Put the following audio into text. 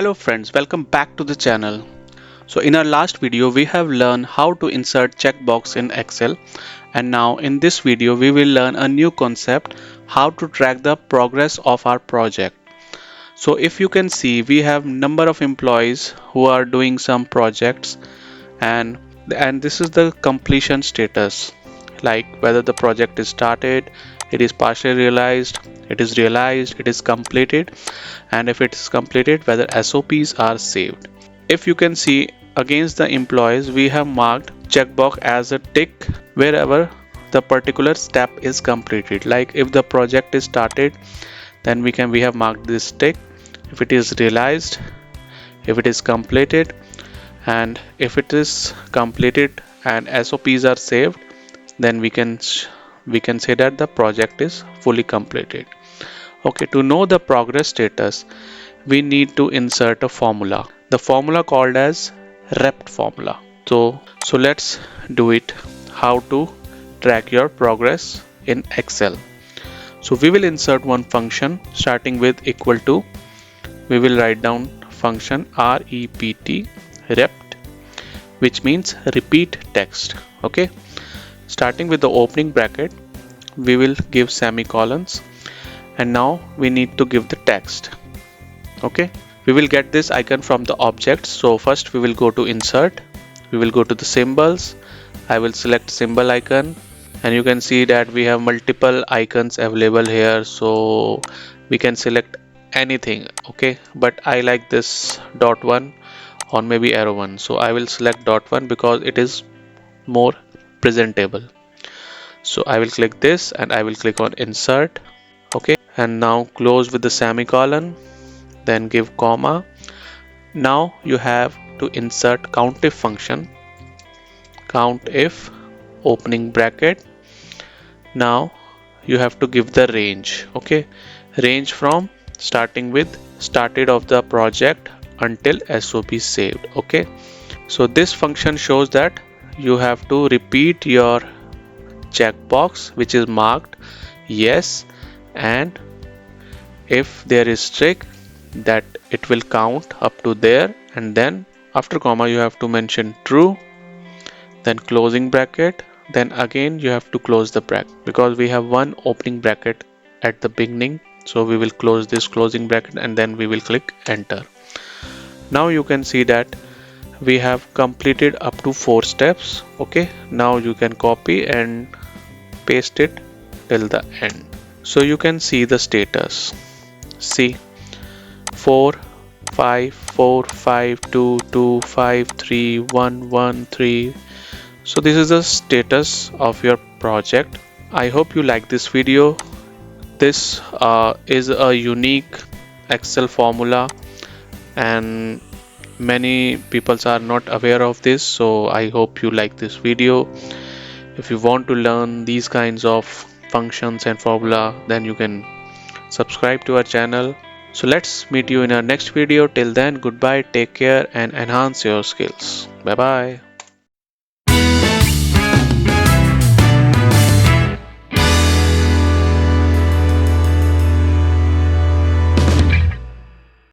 Hello friends, welcome back to the channel. So in our last video we have learned how to insert checkbox in Excel, and now in this video we will learn a new concept, how to track the progress of our project. So if you can see, we have number of employees who are doing some projects, and this is the completion status, like whether the project is started, it is partially realized, it is completed, and if it is completed, whether SOPs are saved. If you can see, against the employees we have marked checkbox as a tick wherever the particular step is completed. Like if the project is started, then we have marked this tick. If it is realized, if it is completed, and if it is completed and SOPs are saved, then we can say that the project is fully completed. Okay, to know the progress status, we need to insert a formula. The formula called as rept formula. So let's do it. How to track your progress in Excel. So we will insert one function starting with equal to. We will write down function rept, which means repeat text. Okay, starting with the opening bracket, we will give semicolons, and now we need to give the text. Okay, we will get this icon from the objects. So first we will go to insert, we will go to the symbols. I will select symbol icon, and you can see that we have multiple icons available here, so we can select anything. Okay, but I like this dot one or maybe arrow one, so I will select dot one because it is more presentable. So I will click this and I will click on insert. Okay, and now close with the semicolon, then give comma. Now you have to insert countif function, countif opening bracket. Now you have to give the range. Okay, range from starting with started of the project until SOP saved. Okay, so this function shows that you have to repeat your checkbox which is marked yes, and if there is tick, that it will count up to there, and then after comma you have to mention true, then closing bracket, then again you have to close the bracket because we have one opening bracket at the beginning. So we will close this closing bracket and then we will click enter. Now you can see that we have completed up to 4 steps. Okay, now you can copy and paste it till the end. So you can see the status. See, 4 5 4 5 2 2 5 3 1 1 3. So this is the status of your project. I hope you like this video. This is a unique Excel formula, and many people are not aware of this, so I hope you like this video. If you want to learn these kinds of functions and formula, then you can subscribe to our channel. So let's meet you in our next video. Till then, goodbye, take care, and enhance your skills. Bye bye.